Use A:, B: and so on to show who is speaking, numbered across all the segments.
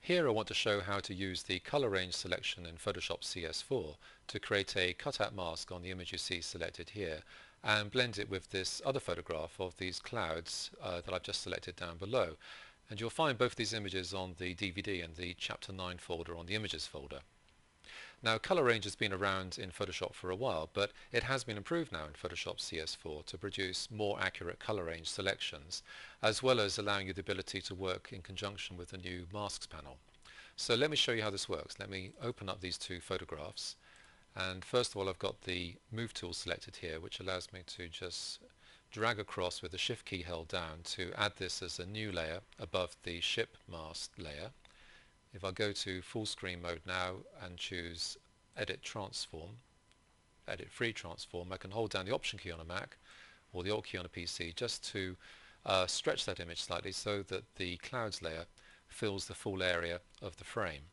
A: Here I want to show how to use the color range selection in Photoshop CS4 to create a cutout mask on the image you see selected here and blend it with this other photograph of these clouds that I've just selected down below. And you'll find both these images on the DVD in the Chapter 9 folder on the Images folder. Now, ColorRange has been around in Photoshop for a while, but it has been improved now in Photoshop CS4 to produce more accurate color range selections, as well as allowing you the ability to work in conjunction with the new Masks panel. So let me show you how this works. Let me open up these two photographs. And first of all, I've got the Move tool selected here, which allows me to just drag across with the Shift key held down to add this as a new layer above the Ship Mask layer. If I go to full screen mode now and choose Edit Transform, Edit Free Transform, I can hold down the Option key on a Mac or the Alt key on a PC just to stretch that image slightly so that the clouds layer fills the full area of the frame.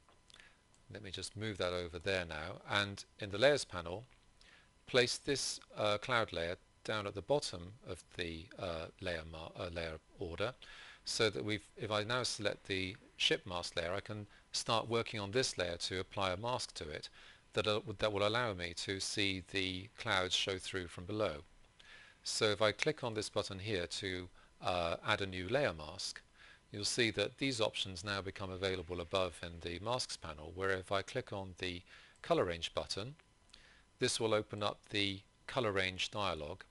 A: Let me just move that over there now, and in the Layers panel, place this cloud layer down at the bottom of the layer order, so that if I now select the Ship Mask layer, I can start working on this layer to apply a mask to it that will allow me to see the clouds show through from below. So if I click on this button here to add a new layer mask, you'll see that these options now become available above in the Masks panel, where if I click on the Color Range button, this will open up the Color Range dialog,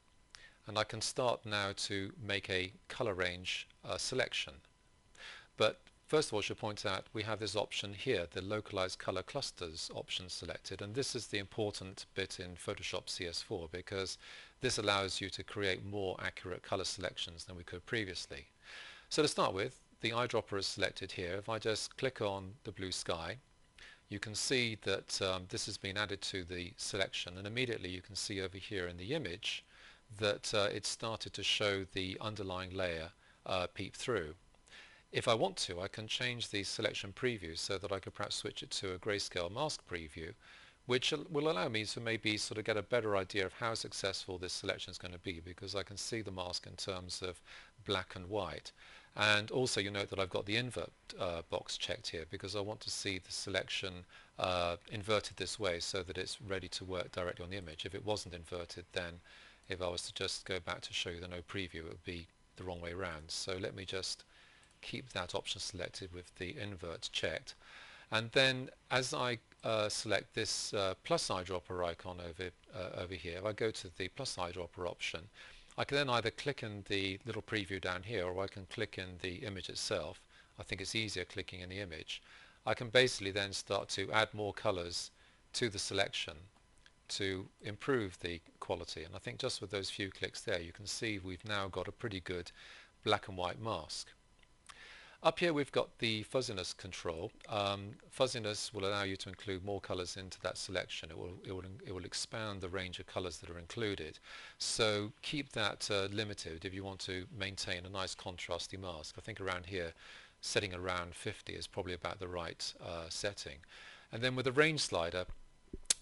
A: and I can start now to make a color range selection. But first of all, I should point out we have this option here, the Localize Color Clusters option selected, and this is the important bit in Photoshop CS4 because this allows you to create more accurate color selections than we could previously. So to start with, the eyedropper is selected here. If I just click on the blue sky, you can see that this has been added to the selection, and immediately you can see over here in the image that it's started to show the underlying layer peep through. If I want to, I can change the selection preview so that I could perhaps switch it to a grayscale mask preview, which will allow me to maybe sort of get a better idea of how successful this selection is going to be, because I can see the mask in terms of black and white. And also you note that I've got the invert box checked here because I want to see the selection inverted this way so that it's ready to work directly on the image. If it wasn't inverted, then if I was to just go back to show you the no preview, it would be the wrong way around. So let me just keep that option selected with the invert checked. And then as I select this plus eyedropper icon over here, if I go to the plus eyedropper option, I can then either click in the little preview down here, or I can click in the image itself. I think it's easier clicking in the image. I can basically then start to add more colors to the selection to improve the quality, and I think just with those few clicks there you can see we've now got a pretty good black and white mask. Up here we've got the fuzziness control. Fuzziness will allow you to include more colors into that selection. It will expand the range of colors that are included. So keep that limited if you want to maintain a nice contrasty mask. I think around here setting around 50 is probably about the right setting. And then with the range slider,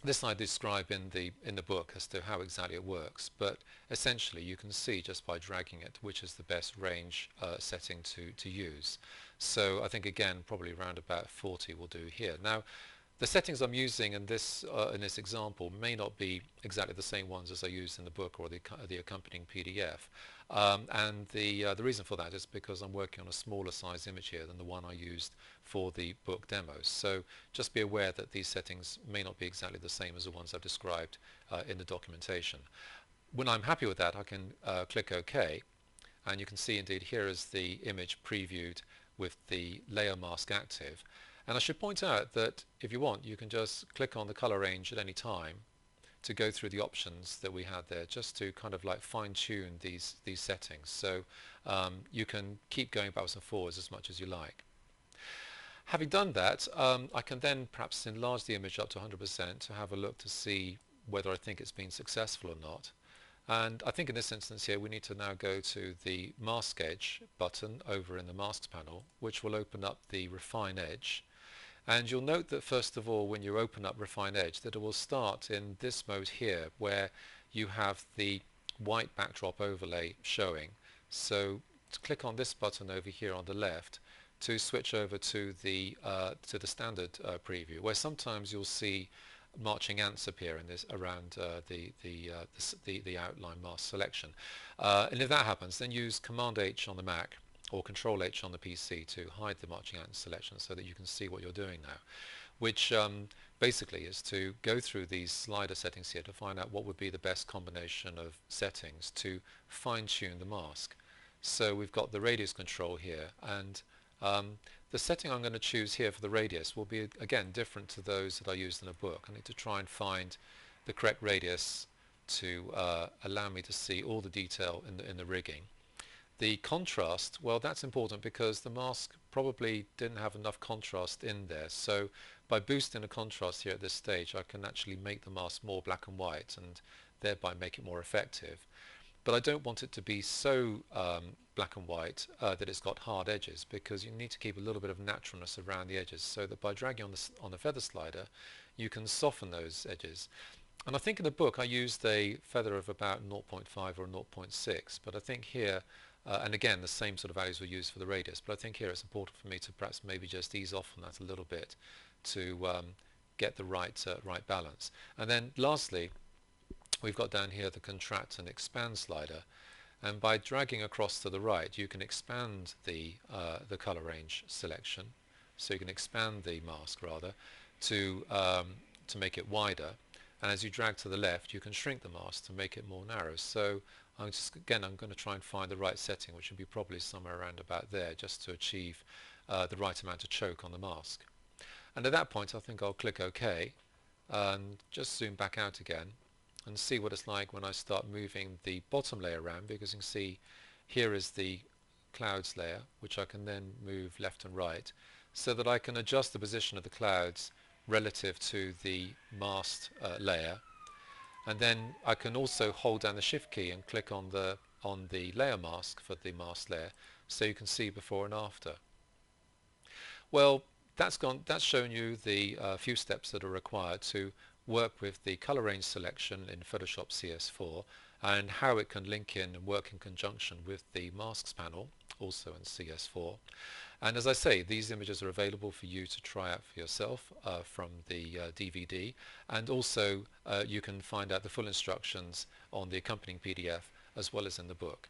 A: this I describe in the book as to how exactly it works, but essentially you can see just by dragging it which is the best range setting to use. So I think again probably around about 40 will do here. Now the settings I'm using in this example may not be exactly the same ones as I used in the book or the accompanying PDF, and the reason for that is because I'm working on a smaller size image here than the one I used for the book demos. So just be aware that these settings may not be exactly the same as the ones I've described in the documentation. When I'm happy with that, I can click OK, and you can see indeed here is the image previewed with the layer mask active. And I should point out that if you want, you can just click on the color range at any time to go through the options that we had there, just to kind of like fine-tune these settings. So you can keep going backwards and forwards as much as you like. Having done that, I can then perhaps enlarge the image up to 100% to have a look to see whether I think it's been successful or not. And I think in this instance here we need to now go to the Mask Edge button over in the Masks panel, which will open up the Refine Edge. And you'll note that first of all when you open up Refine Edge that it will start in this mode here where you have the white backdrop overlay showing. So to click on this button over here on the left to switch over to the standard preview, where sometimes you'll see marching ants appear in this around the outline mask selection. And if that happens, then use Command H on the Mac or Control H on the PC to hide the marching ant selection so that you can see what you're doing now, which basically is to go through these slider settings here to find out what would be the best combination of settings to fine-tune the mask. So we've got the radius control here, and the setting I'm going to choose here for the radius will be again different to those that I used in a book. I need to try and find the correct radius to allow me to see all the detail in the rigging. The contrast, well, that's important because the mask probably didn't have enough contrast in there, so by boosting the contrast here at this stage I can actually make the mask more black and white and thereby make it more effective. But I don't want it to be so black and white that it's got hard edges, because you need to keep a little bit of naturalness around the edges, so that by dragging on the feather slider you can soften those edges. And I think in the book I used a feather of about 0.5 or 0.6, but I think here, and again the same sort of values were used for the radius, but I think here it's important for me to perhaps maybe just ease off on that a little bit to get the right balance. And then lastly, we've got down here the contract and expand slider, and by dragging across to the right you can expand the color range selection, so you can expand the mask rather to make it wider, and as you drag to the left you can shrink the mask to make it more narrow. So I'm going to try and find the right setting, which would be probably somewhere around about there, just to achieve the right amount of choke on the mask. And at that point I think I'll click OK and just zoom back out again and see what it's like when I start moving the bottom layer around, because you can see here is the clouds layer, which I can then move left and right so that I can adjust the position of the clouds relative to the masked layer. And then I can also hold down the shift key and click on the layer mask for the masked layer, so you can see before and after. Well, that's shown you the few steps that are required to work with the color range selection in Photoshop CS4, and how it can link in and work in conjunction with the masks panel, also in CS4. And as I say, these images are available for you to try out for yourself from the DVD, and also you can find out the full instructions on the accompanying PDF as well as in the book.